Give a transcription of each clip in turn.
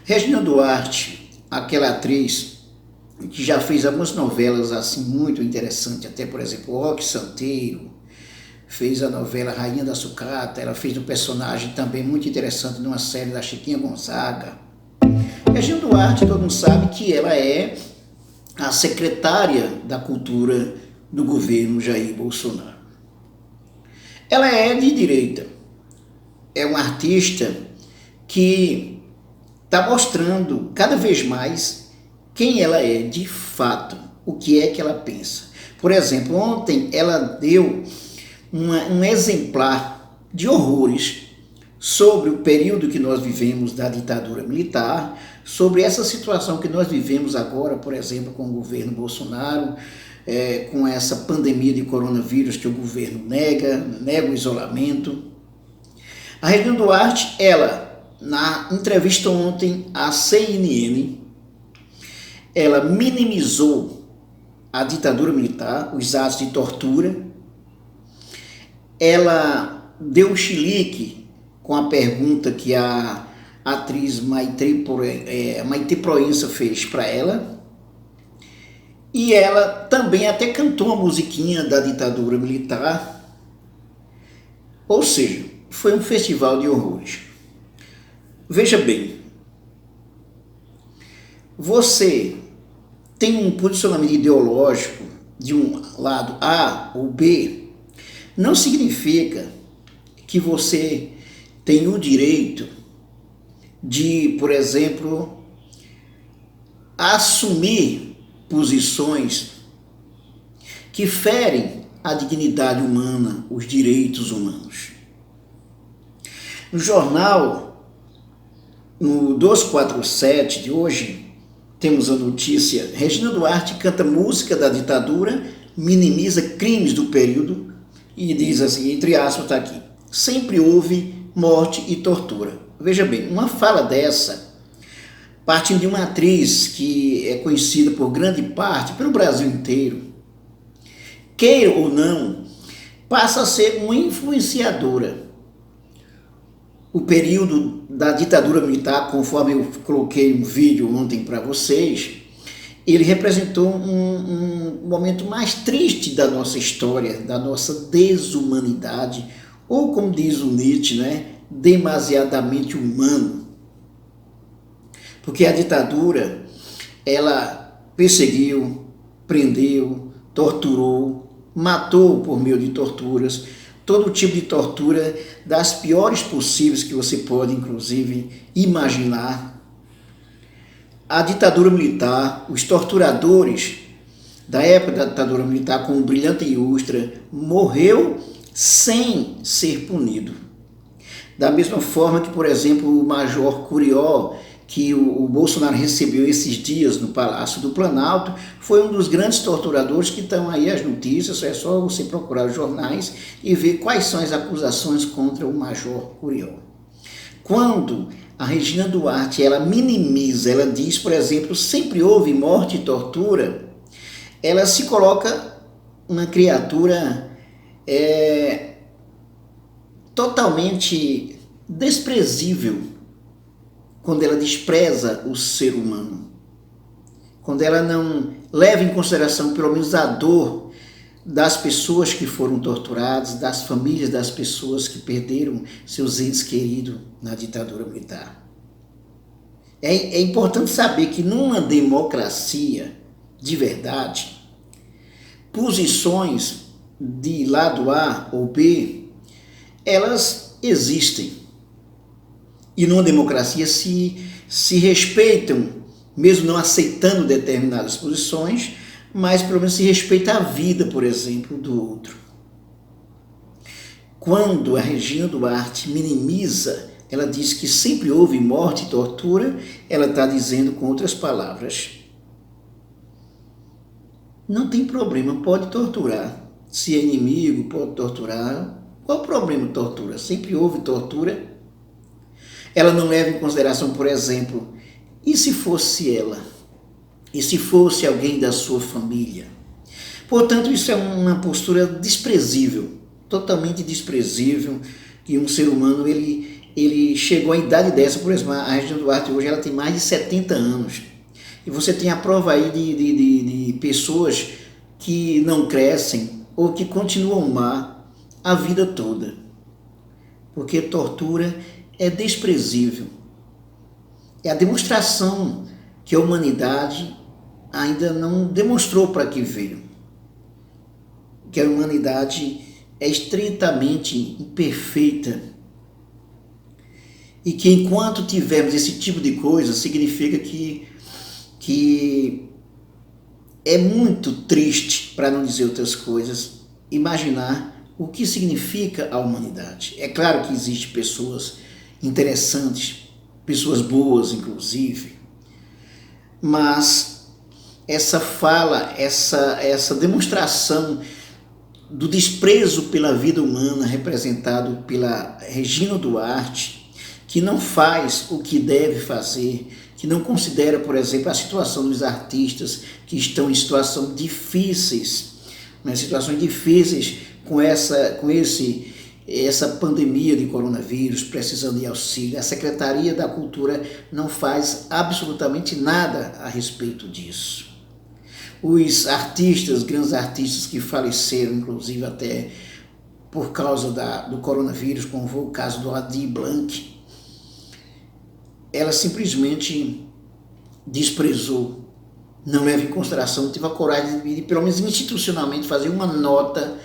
Regina Duarte, aquela atriz que já fez algumas novelas assim muito interessantes, até por exemplo, Roque Santeiro, fez a novela Rainha da Sucata, ela fez um personagem também muito interessante numa série da Chiquinha Gonzaga. Regina Duarte, todo mundo sabe que ela é a secretária da Cultura do governo Jair Bolsonaro. Ela é de direita, é uma artista que está mostrando cada vez mais quem ela é de fato, o que é que ela pensa. Por exemplo, ontem ela deu um exemplar de horrores sobre o período que nós vivemos da ditadura militar, sobre essa situação que nós vivemos agora, por exemplo, com o governo Bolsonaro, com essa pandemia de coronavírus que o governo nega o isolamento. A Regina Duarte, ela, na entrevista ontem à CNN, ela minimizou a ditadura militar, os atos de tortura. Ela deu um chilique com a pergunta que a atriz Maite Proença fez para ela. E ela também até cantou a musiquinha da ditadura militar. Ou seja, foi um festival de horrores. Veja bem, você tem um posicionamento ideológico de um lado A ou B, não significa que você tem o direito de, por exemplo, assumir posições que ferem a dignidade humana, os direitos humanos. No jornal, no 247 de hoje, temos a notícia: Regina Duarte canta música da ditadura, minimiza crimes do período e diz assim, entre aspas, está aqui, sempre houve morte e tortura. Veja bem, uma fala dessa, partindo de uma atriz que é conhecida por grande parte, pelo Brasil inteiro, queira ou não, passa a ser uma influenciadora. O período da ditadura militar, conforme eu coloquei um vídeo ontem para vocês, ele representou um momento mais triste da nossa história, da nossa desumanidade, ou como diz o Nietzsche, né, demasiadamente humano. Porque a ditadura, ela perseguiu, prendeu, torturou, matou por meio de torturas, todo tipo de tortura das piores possíveis que você pode, inclusive, imaginar. A ditadura militar, os torturadores da época da ditadura militar, como o Brilhante Ustra, morreu sem ser punido. Da mesma forma que, por exemplo, o Major Curió, que o Bolsonaro recebeu esses dias no Palácio do Planalto, foi um dos grandes torturadores que estão aí as notícias, é só você procurar os jornais e ver quais são as acusações contra o Major Curió. Quando a Regina Duarte, ela minimiza, ela diz, por exemplo, sempre houve morte e tortura, ela se coloca uma criatura totalmente desprezível, quando ela despreza o ser humano, quando ela não leva em consideração pelo menos a dor das pessoas que foram torturadas, das famílias das pessoas que perderam seus entes queridos na ditadura militar. É importante saber que numa democracia de verdade, posições de lado A ou B, elas existem. E numa democracia se respeitam, mesmo não aceitando determinadas posições, mas pelo menos se respeita a vida, por exemplo, do outro. Quando a Regina Duarte minimiza, ela diz que sempre houve morte e tortura, ela está dizendo com outras palavras: não tem problema, pode torturar. Se é inimigo, pode torturar. Qual o problema de tortura? Sempre houve tortura. Ela não leva em consideração, por exemplo, e se fosse ela? E se fosse alguém da sua família? Portanto, isso é uma postura desprezível, totalmente desprezível, que um ser humano ele ele chegou à idade dessa, por exemplo, a Regina Duarte hoje ela tem mais de 70 anos. E você tem a prova aí de pessoas que não crescem ou que continuam má a vida toda. Porque tortura é desprezível. É a demonstração que a humanidade ainda não demonstrou para que veio. Que a humanidade é estritamente imperfeita e que enquanto tivermos esse tipo de coisa, significa que é muito triste, para não dizer outras coisas, imaginar o que significa a humanidade. É claro que existem pessoas interessantes, pessoas boas, inclusive, mas essa fala, essa demonstração do desprezo pela vida humana representado pela Regina Duarte, que não faz o que deve fazer, que não considera, por exemplo, a situação dos artistas que estão em situações difíceis com essa pandemia de coronavírus, precisando de auxílio. A Secretaria da Cultura não faz absolutamente nada a respeito disso. Os artistas, grandes artistas que faleceram, inclusive até por causa do coronavírus, como foi o caso do Aldir Blanc, ela simplesmente desprezou, não leva em consideração, não teve a coragem de pelo menos institucionalmente, fazer uma nota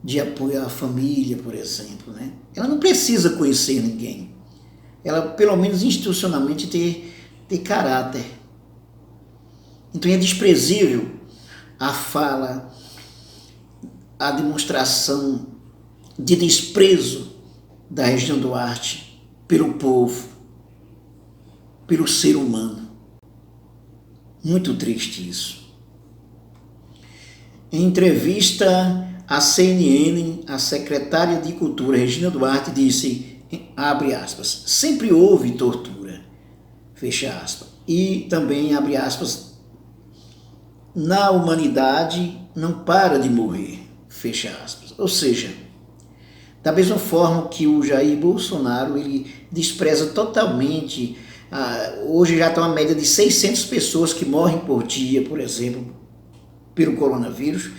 de apoio à família, por exemplo, né? Ela não precisa conhecer ninguém, ela pelo menos institucionalmente ter caráter. Então é desprezível a fala, a demonstração de desprezo da Regina Duarte pelo povo, pelo ser humano. Muito triste isso. Em entrevista à CNN, a secretária de Cultura, Regina Duarte, disse, abre aspas, sempre houve tortura, fecha aspas, e também, abre aspas, na humanidade não para de morrer, fecha aspas. Ou seja, da mesma forma que o Jair Bolsonaro, ele despreza totalmente, hoje já está uma média de 600 pessoas que morrem por dia, por exemplo, pelo coronavírus.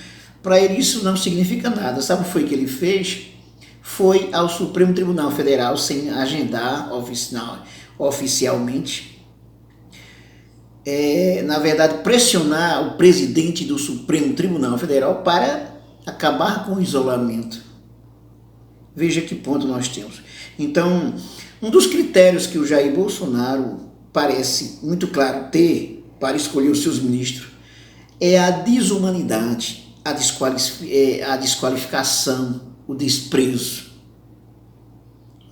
Para ele isso não significa nada. Sabe o que foi que ele fez? Foi ao Supremo Tribunal Federal, sem agendar oficialmente, na verdade, pressionar o presidente do Supremo Tribunal Federal para acabar com o isolamento. Veja que ponto nós temos. Então, um dos critérios que o Jair Bolsonaro parece muito claro ter para escolher os seus ministros é a desumanidade, a desqualificação, o desprezo.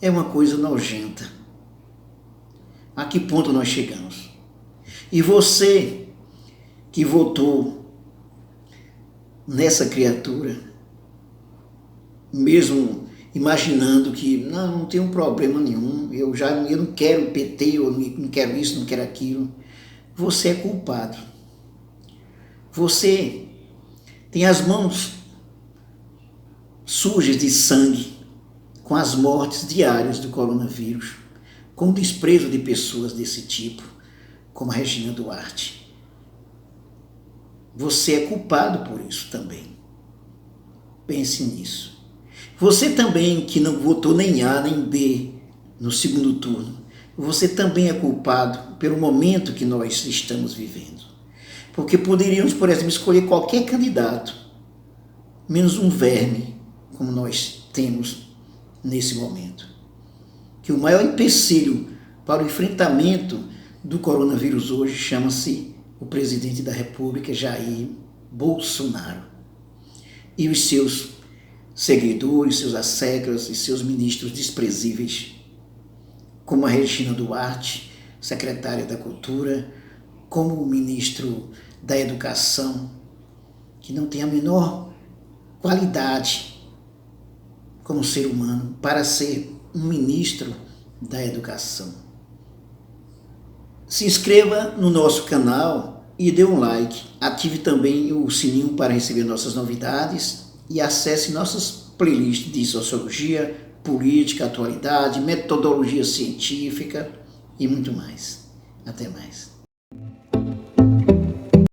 É uma coisa nojenta. A que ponto nós chegamos? E você que votou nessa criatura, mesmo imaginando que não tem um problema nenhum, eu não quero PT, eu não quero isso, não quero aquilo, você é culpado. Você tem as mãos sujas de sangue com as mortes diárias do coronavírus, com o desprezo de pessoas desse tipo, como a Regina Duarte. Você é culpado por isso também. Pense nisso. Você também, que não votou nem A nem B no segundo turno, você também é culpado pelo momento que nós estamos vivendo. Porque poderíamos, por exemplo, escolher qualquer candidato, menos um verme, como nós temos nesse momento. Que o maior empecilho para o enfrentamento do coronavírus hoje chama-se o presidente da República, Jair Bolsonaro. E os seus seguidores, seus asseclas e seus ministros desprezíveis, como a Regina Duarte, secretária da Cultura, como o ministro da Educação, que não tem a menor qualidade como ser humano para ser um ministro da Educação. Se inscreva no nosso canal e dê um like. Ative também o sininho para receber nossas novidades e acesse nossas playlists de sociologia, política, atualidade, metodologia científica e muito mais. Até mais.